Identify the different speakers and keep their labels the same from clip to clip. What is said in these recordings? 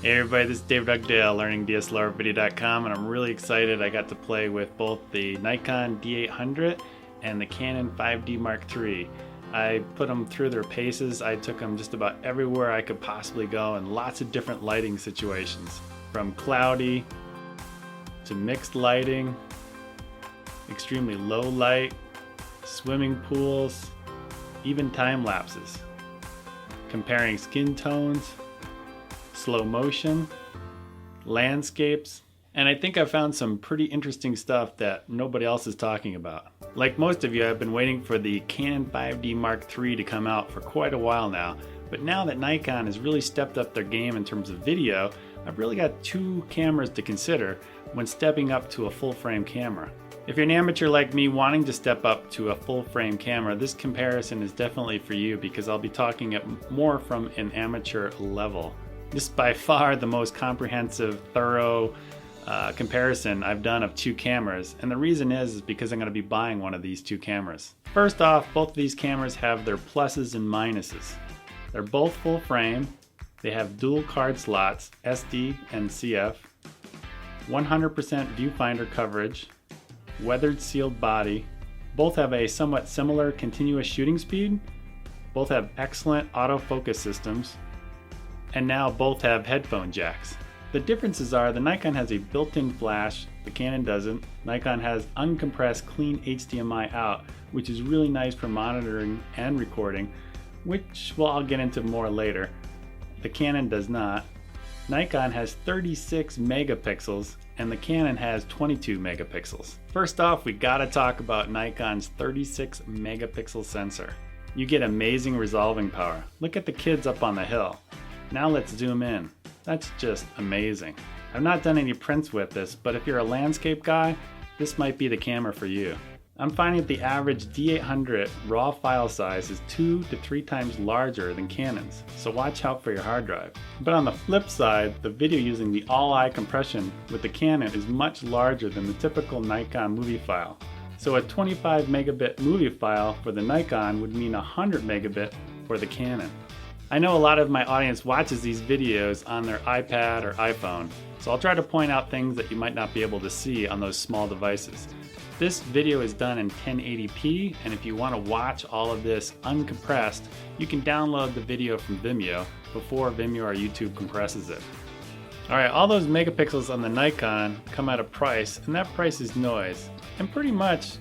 Speaker 1: Hey everybody, this is David Dugdale, learningdslrvideo.com, and I'm really excited I got to play with both the Nikon D800 and the Canon 5D Mark III. I put them through their paces. I took them just about everywhere I could possibly go in lots of different lighting situations, from cloudy to mixed lighting, extremely low light, swimming pools, even time lapses, comparing skin tones, slow motion, landscapes, and I think I found some pretty interesting stuff that nobody else is talking about. Like most of you, I've been waiting for the Canon 5D Mark III to come out for quite a while now, but now that Nikon has really stepped up their game in terms of video, I've really got two cameras to consider when stepping up to a full-frame camera. If you're an amateur like me wanting to step up to a full-frame camera, this comparison is definitely for you because I'll be talking it more from an amateur level. This is by far the most comprehensive, thorough comparison I've done of two cameras, and the reason is because I'm going to be buying one of these two cameras. First off, both of these cameras have their pluses and minuses. They're both full frame, they have dual card slots, SD and CF, 100% viewfinder coverage, weathered sealed body, both have a somewhat similar continuous shooting speed, both have excellent autofocus systems, and now both have headphone jacks. The differences are the Nikon has a built-in flash, the Canon doesn't. Nikon has uncompressed clean HDMI out, which is really nice for monitoring and recording, which I'll get into more later. The Canon does not. Nikon has 36 megapixels and the Canon has 22 megapixels. First off, we gotta talk about Nikon's 36 megapixel sensor. You get amazing resolving power. Look at the kids up on the hill. Now let's zoom in. That's just amazing. I've not done any prints with this, but if you're a landscape guy, this might be the camera for you. I'm finding that the average D800 raw file size is 2 to 3 times larger than Canon's, so watch out for your hard drive. But on the flip side, the video using the all-eye compression with the Canon is much larger than the typical Nikon movie file. So a 25 megabit movie file for the Nikon would mean 100 megabit for the Canon. I know a lot of my audience watches these videos on their iPad or iPhone, so I'll try to point out things that you might not be able to see on those small devices. This video is done in 1080p, and if you want to watch all of this uncompressed, you can download the video from Vimeo before Vimeo or YouTube compresses it. Alright, all those megapixels on the Nikon come at a price, and that price is noise. And pretty much,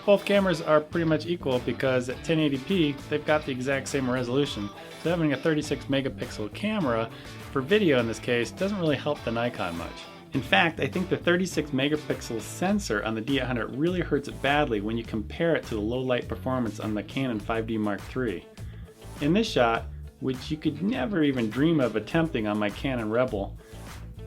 Speaker 1: both cameras are pretty much equal because at 1080p, they've got the exact same resolution. So having a 36 megapixel camera, for video in this case, doesn't really help the Nikon much. In fact, I think the 36 megapixel sensor on the D800 really hurts it badly when you compare it to the low light performance on the Canon 5D Mark III. In this shot, which you could never even dream of attempting on my Canon Rebel,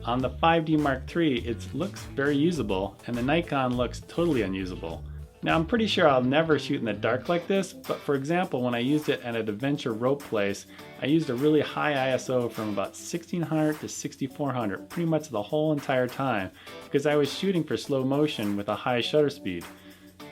Speaker 1: on the 5D Mark III it looks very usable and the Nikon looks totally unusable. Now I'm pretty sure I'll never shoot in the dark like this, but for example when I used it at an adventure rope place, I used a really high ISO from about 1600 to 6400 pretty much the whole entire time because I was shooting for slow motion with a high shutter speed.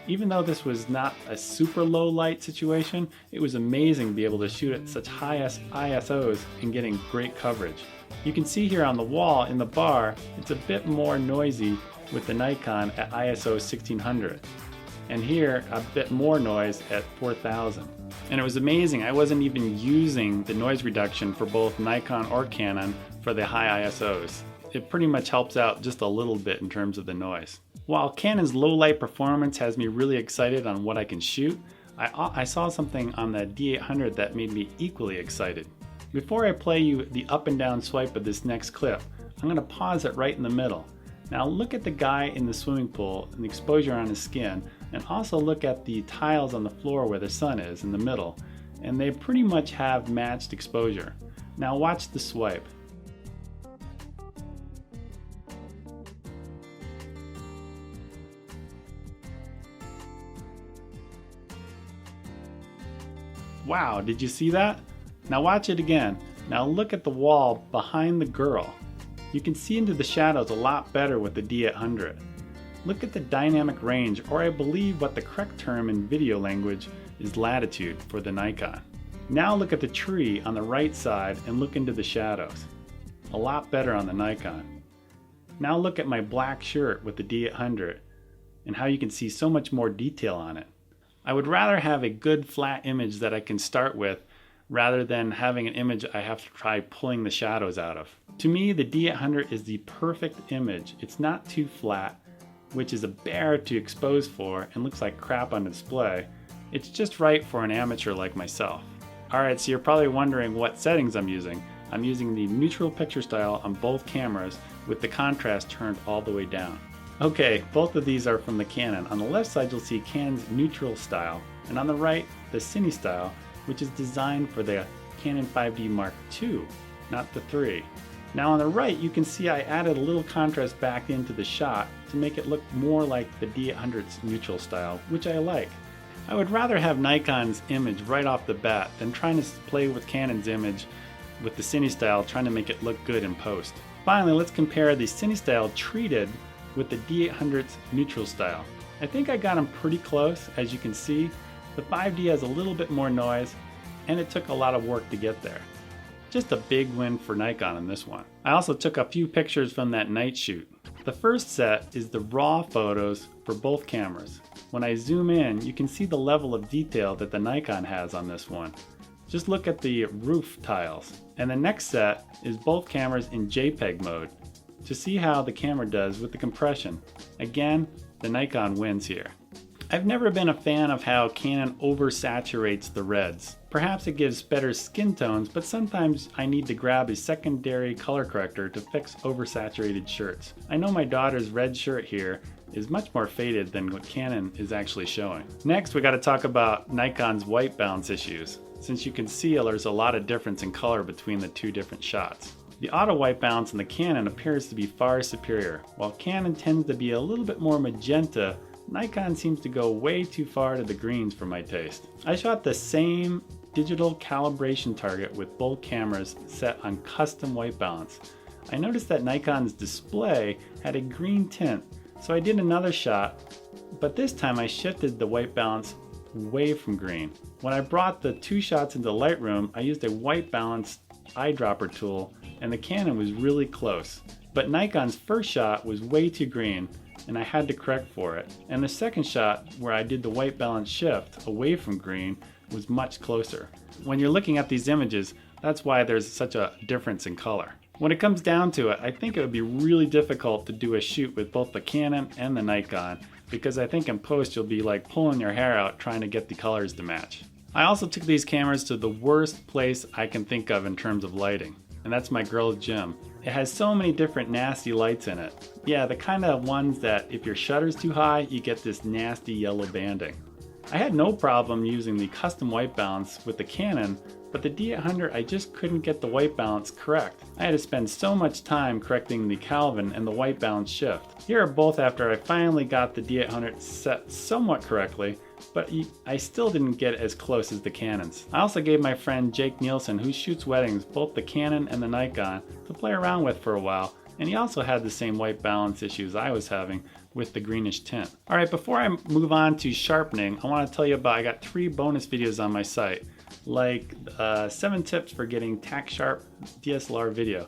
Speaker 1: Even though this was not a super low light situation, it was amazing to be able to shoot at such high ISOs and getting great coverage. You can see here on the wall in the bar, it's a bit more noisy with the Nikon at ISO 1600. And here a bit more noise at 4000. And it was amazing, I wasn't even using the noise reduction for both Nikon or Canon for the high ISOs. It pretty much helps out just a little bit in terms of the noise. While Canon's low light performance has me really excited on what I can shoot, I saw something on the D800 that made me equally excited. Before I play you the up and down swipe of this next clip, I'm going to pause it right in the middle. Now look at the guy in the swimming pool and the exposure on his skin, and also look at the tiles on the floor where the sun is in the middle, and they pretty much have matched exposure. Now watch the swipe. Wow, did you see that? Now watch it again. Now look at the wall behind the girl. You can see into the shadows a lot better with the D800. Look at the dynamic range, or I believe what the correct term in video language is latitude for the Nikon. Now look at the tree on the right side and look into the shadows. a lot better on the Nikon. Now look at my black shirt with the D800 and how you can see so much more detail on it. I would rather have a good flat image that I can start with rather than having an image I have to try pulling the shadows out of. To me, the D800 is the perfect image. It's not too flat, which is a bear to expose for and looks like crap on display. It's just right for an amateur like myself. Alright, so you're probably wondering what settings I'm using. I'm using the neutral picture style on both cameras with the contrast turned all the way down. Okay, both of these are from the Canon. On the left side you'll see Canon's neutral style, and on the right the Cine style, which is designed for the Canon 5D Mark II, not the 3. Now on the right you can see I added a little contrast back into the shot to make it look more like the D800's neutral style, which I like. I would rather have Nikon's image right off the bat than trying to play with Canon's image with the Cine style, trying to make it look good in post. Finally, let's compare the Cine style treated with the D800's neutral style. I think I got them pretty close. As you can see, the 5D has a little bit more noise and it took a lot of work to get there. Just a big win for Nikon in this one. I also took a few pictures from that night shoot. The first set is the raw photos for both cameras. When I zoom in, you can see the level of detail that the Nikon has on this one. Just look at the roof tiles. And the next set is both cameras in JPEG mode to see how the camera does with the compression. Again, the Nikon wins here. I've never been a fan of how Canon oversaturates the reds. Perhaps it gives better skin tones, but sometimes I need to grab a secondary color corrector to fix oversaturated shirts. I know my daughter's red shirt here is much more faded than what Canon is actually showing. Next, we got to talk about Nikon's white balance issues. Since you can see there's a lot of difference in color between the two different shots. The auto white balance in the Canon appears to be far superior. While Canon tends to be a little bit more magenta, Nikon seems to go way too far to the greens for my taste. I shot the same digital calibration target with both cameras set on custom white balance. I noticed that Nikon's display had a green tint, so I did another shot, but this time I shifted the white balance away from green. When I brought the two shots into Lightroom, I used a white balance eyedropper tool and the Canon was really close. But Nikon's first shot was way too green and I had to correct for it. And the second shot, where I did the white balance shift away from green, was much closer. When you're looking at these images, that's why there's such a difference in color. When it comes down to it, I think it would be really difficult to do a shoot with both the Canon and the Nikon, because I think in post you'll be like pulling your hair out trying to get the colors to match. I also took these cameras to the worst place I can think of in terms of lighting, and that's my girl's gym. It has so many different nasty lights in it. Yeah, the kind of ones that if your shutter's too high, you get this nasty yellow banding. I had no problem using the custom white balance with the Canon, but the D800 I just couldn't get the white balance correct. I had to spend so much time correcting the Kelvin and the white balance shift. Here are both after I finally got the D800 set somewhat correctly, but I still didn't get as close as the Canons. I also gave my friend Jake Nielsen, who shoots weddings, both the Canon and the Nikon, to play around with for a while, and he also had the same white balance issues I was having with the greenish tint. Alright, before I move on to sharpening, I want to tell you about, I got 3 bonus videos on my site, like 7 tips for getting tack sharp DSLR video.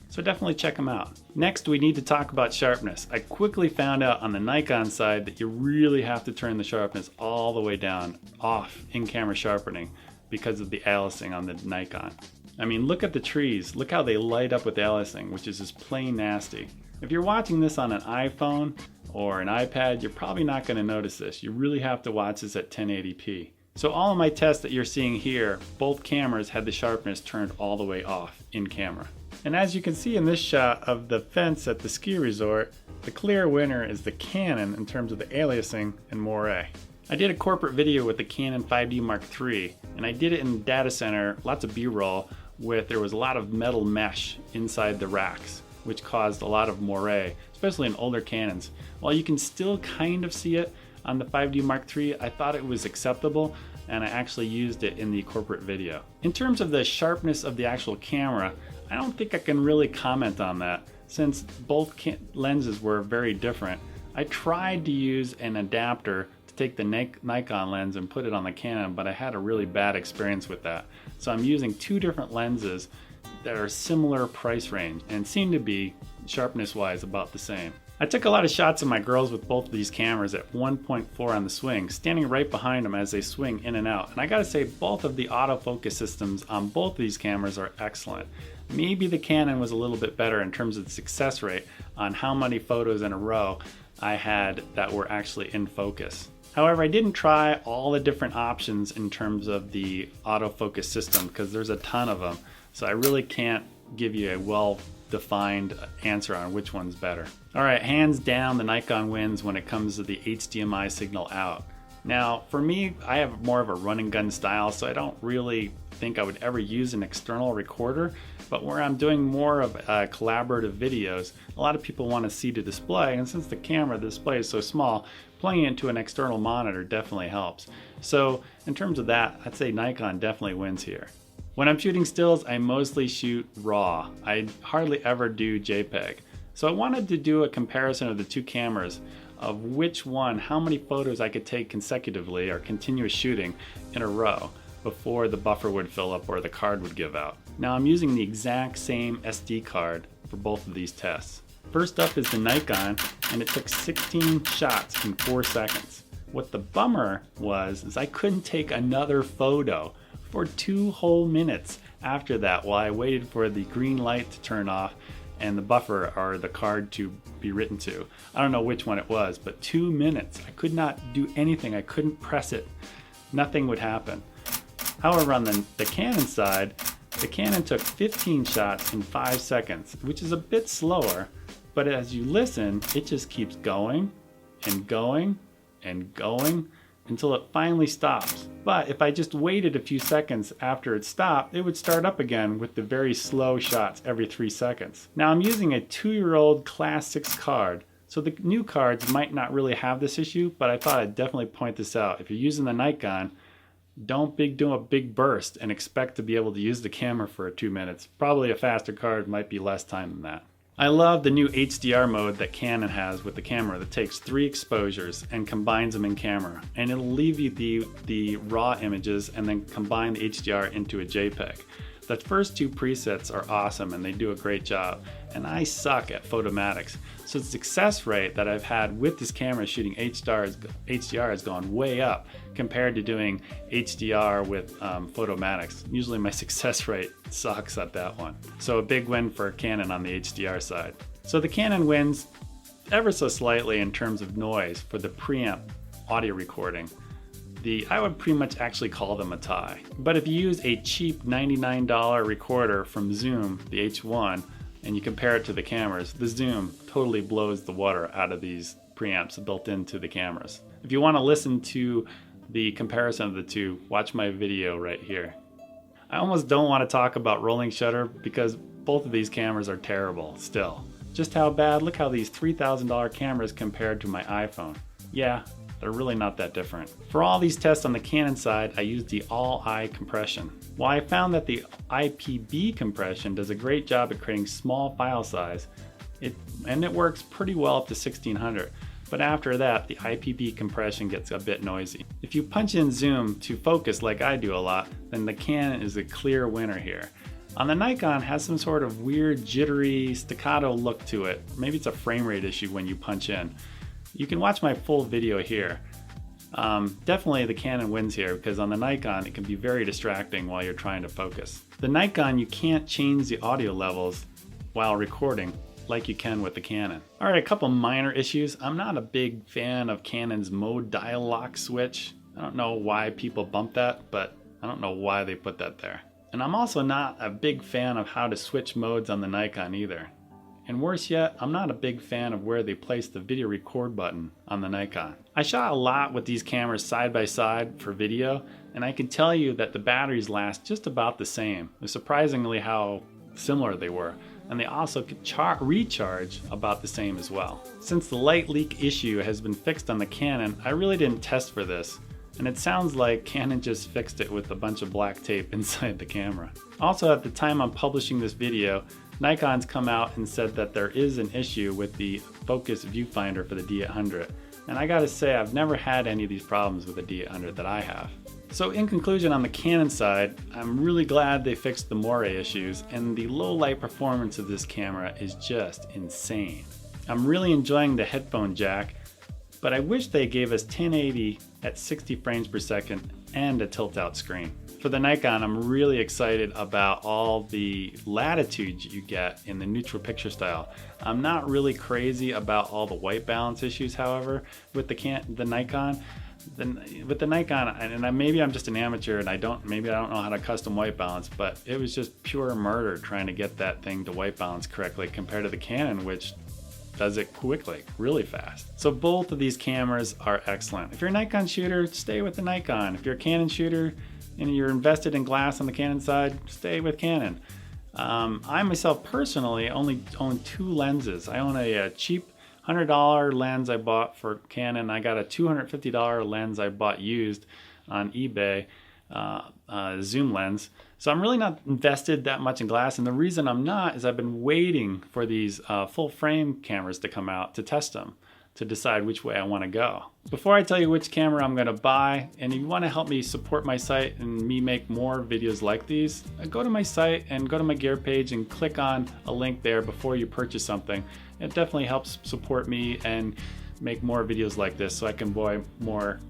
Speaker 1: So definitely check them out. Next, we need to talk about sharpness. I quickly found out on the Nikon side that you really have to turn the sharpness all the way down, off in-camera sharpening, because of the aliasing on the Nikon. I mean, look at the trees. Look how they light up with aliasing, which is just plain nasty. If you're watching this on an iPhone or an iPad, you're probably not going to notice this. You really have to watch this at 1080p. So all of my tests that you're seeing here, both cameras had the sharpness turned all the way off in camera. And as you can see in this shot of the fence at the ski resort, the clear winner is the Canon in terms of the aliasing and moire. I did a corporate video with the Canon 5D Mark III, and I did it in the data center, lots of B-roll, there was a lot of metal mesh inside the racks, which caused a lot of moire, especially in older Canons. While you can still kind of see it on the 5D Mark III, I thought it was acceptable, and I actually used it in the corporate video. In terms of the sharpness of the actual camera, I don't think I can really comment on that, since both lenses were very different. I tried to use an adapter to take the Nikon lens and put it on the Canon, but I had a really bad experience with that. So I'm using 2 different lenses that are similar price range and seem to be sharpness wise about the same. I took a lot of shots of my girls with both of these cameras at 1.4 on the swing, standing right behind them as they swing in and out. And I gotta say, both of the autofocus systems on both of these cameras are excellent. Maybe the Canon was a little bit better in terms of the success rate on how many photos in a row I had that were actually in focus. However, I didn't try all the different options in terms of the autofocus system because there's a ton of them. So I really can't give you a well-defined answer on which one's better. All right, hands down, the Nikon wins when it comes to the HDMI signal out. Now, for me, I have more of a run and gun style, so I don't really think I would ever use an external recorder, but where I'm doing more of collaborative videos, a lot of people want to see the display, and since the display is so small, plugging it into an external monitor definitely helps. So in terms of that, I'd say Nikon definitely wins here. When I'm shooting stills, I mostly shoot RAW. I hardly ever do JPEG. So I wanted to do a comparison of the two cameras of which one, how many photos I could take consecutively or continuous shooting in a row before the buffer would fill up or the card would give out. Now I'm using the exact same SD card for both of these tests. First up is the Nikon, and it took 16 shots in 4 seconds. What the bummer was is I couldn't take another photo for 2 whole minutes after that while I waited for the green light to turn off and the buffer or the card to be written to. I don't know which one it was, but 2 minutes. I could not do anything. I couldn't press it. Nothing would happen. However, on the Canon side, the Canon took 15 shots in 5 seconds, which is a bit slower, but as you listen, it just keeps going and going and going until it finally stops. But if I just waited a few seconds after it stopped, it would start up again with the very slow shots every 3 seconds. Now I'm using a 2-year-old Class 6 card, so the new cards might not really have this issue, but I thought I'd definitely point this out. If you're using the Nikon, don't do a big burst and expect to be able to use the camera for 2 minutes. Probably a faster card might be less time than that. I love the new HDR mode that Canon has with the camera that takes 3 exposures and combines them in camera. And it'll leave you the raw images and then combine the HDR into a JPEG. The first 2 presets are awesome and they do a great job. And I suck at photomatics. So the success rate that I've had with this camera shooting HDR has gone way up compared to doing HDR with photomatics. Usually my success rate sucks at that one. So a big win for Canon on the HDR side. So the Canon wins ever so slightly in terms of noise for the preamp audio recording. I would pretty much actually call them a tie. But if you use a cheap $99 recorder from Zoom, the H1, and you compare it to the cameras, the Zoom totally blows the water out of these preamps built into the cameras. If you want to listen to the comparison of the two, watch my video right here. I almost don't want to talk about rolling shutter because both of these cameras are terrible still. Just how bad, look how these $3,000 cameras compared to my iPhone. Yeah, they're really not that different. For all these tests on the Canon side, I used the all-I compression. While I found that the IPB compression does a great job at creating small file size, it works pretty well up to 1600. But after that, the IPB compression gets a bit noisy. If you punch in zoom to focus like I do a lot, then the Canon is a clear winner here. On the Nikon, it has some sort of weird jittery staccato look to it. Maybe it's a frame rate issue when you punch in. You can watch my full video here. Definitely the Canon wins here because on the Nikon it can be very distracting while you're trying to focus. The Nikon, you can't change the audio levels while recording like you can with the Canon. Alright, a couple minor issues. I'm not a big fan of Canon's mode dial lock switch. I don't know why people bump that, but I don't know why they put that there. And I'm also not a big fan of how to switch modes on the Nikon either. And worse yet, I'm not a big fan of where they place the video record button on the Nikon. I shot a lot with these cameras side by side for video, and I can tell you that the batteries last just about the same. It was surprisingly how similar they were. And they also could recharge about the same as well. Since the light leak issue has been fixed on the Canon, I really didn't test for this. And it sounds like Canon just fixed it with a bunch of black tape inside the camera. Also, at the time I'm publishing this video, Nikon's come out and said that there is an issue with the focus viewfinder for the D800. And I gotta say, I've never had any of these problems with the D800 that I have. So in conclusion, on the Canon side, I'm really glad they fixed the moire issues, and the low light performance of this camera is just insane. I'm really enjoying the headphone jack, but I wish they gave us 1080 at 60 frames per second and a tilt-out screen. For the Nikon, I'm really excited about all the latitude you get in the neutral picture style. I'm not really crazy about all the white balance issues, however, with the Nikon. With the Nikon, and maybe I'm just an amateur and maybe I don't know how to custom white balance, but it was just pure murder trying to get that thing to white balance correctly compared to the Canon, which does it quickly, really fast. So both of these cameras are excellent. If you're a Nikon shooter, stay with the Nikon. If you're a Canon shooter and you're invested in glass on the Canon side, stay with Canon. I myself personally only own 2 lenses. I own a cheap $100 lens I bought for Canon. I got a $250 lens I bought used on eBay, zoom lens. So I'm really not invested that much in glass, and the reason I'm not is I've been waiting for these full frame cameras to come out to test them, to decide which way I want to go. Before I tell you which camera I'm going to buy, and if you want to help me support my site and me make more videos like these, go to my site and go to my gear page and click on a link there before you purchase something. It definitely helps support me and make more videos like this so I can buy more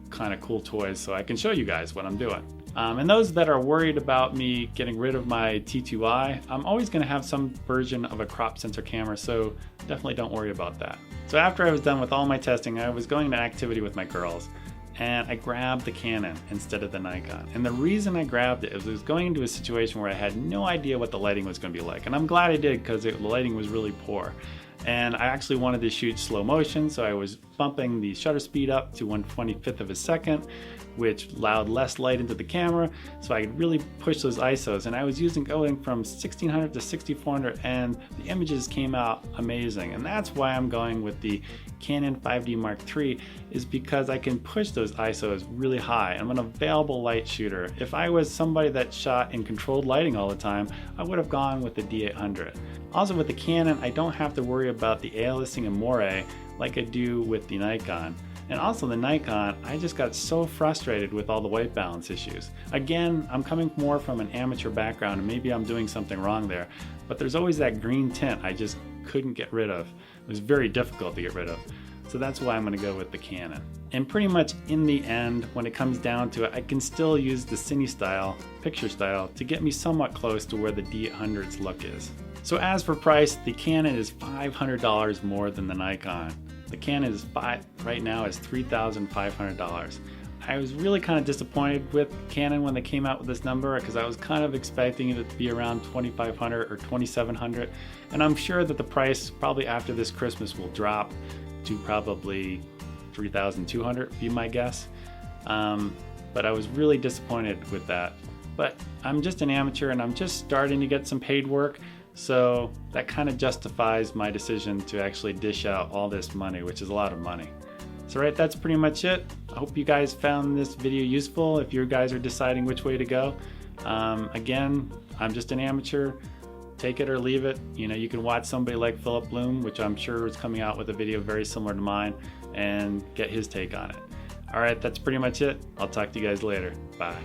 Speaker 1: kind of cool toys so I can show you guys what I'm doing. And those that are worried about me getting rid of my T2i, I'm always going to have some version of a crop sensor camera, so definitely don't worry about that. So after I was done with all my testing, I was going to an activity with my girls, and I grabbed the Canon instead of the Nikon. And the reason I grabbed it is I was going into a situation where I had no idea what the lighting was going to be like, and I'm glad I did because the lighting was really poor. And I actually wanted to shoot slow motion, so I was bumping the shutter speed up to 1/25th of a second, which allowed less light into the camera, so I could really push those ISOs. And I was going from 1600 to 6400, and the images came out amazing. And that's why I'm going with the Canon 5D Mark III, is because I can push those ISOs really high. I'm an available light shooter. If I was somebody that shot in controlled lighting all the time, I would have gone with the D800. Also with the Canon, I don't have to worry about the aliasing and moire like I do with the Nikon. And also the Nikon, I just got so frustrated with all the white balance issues. Again, I'm coming more from an amateur background, and maybe I'm doing something wrong there, but there's always that green tint I just couldn't get rid of. It was very difficult to get rid of. So that's why I'm going to go with the Canon. And pretty much in the end, when it comes down to it, I can still use the cine style, picture style, to get me somewhat close to where the D800's look is. So as for price, the Canon is $500 more than the Nikon. The Canon is right now is $3,500. I was really kind of disappointed with Canon when they came out with this number, because I was kind of expecting it to be around $2,500 or $2,700, and I'm sure that the price probably after this Christmas will drop to probably $3,200, be my guess. But I was really disappointed with that. But I'm just an amateur and I'm just starting to get some paid work, so that kind of justifies my decision to actually dish out all this money, which is a lot of money. So right, that's pretty much it. I hope you guys found this video useful if you guys are deciding which way to go. Again, I'm just an amateur. Take it or leave it. You know, you can watch somebody like Philip Bloom, which I'm sure is coming out with a video very similar to mine, and get his take on it. All right, that's pretty much it. I'll talk to you guys later. Bye.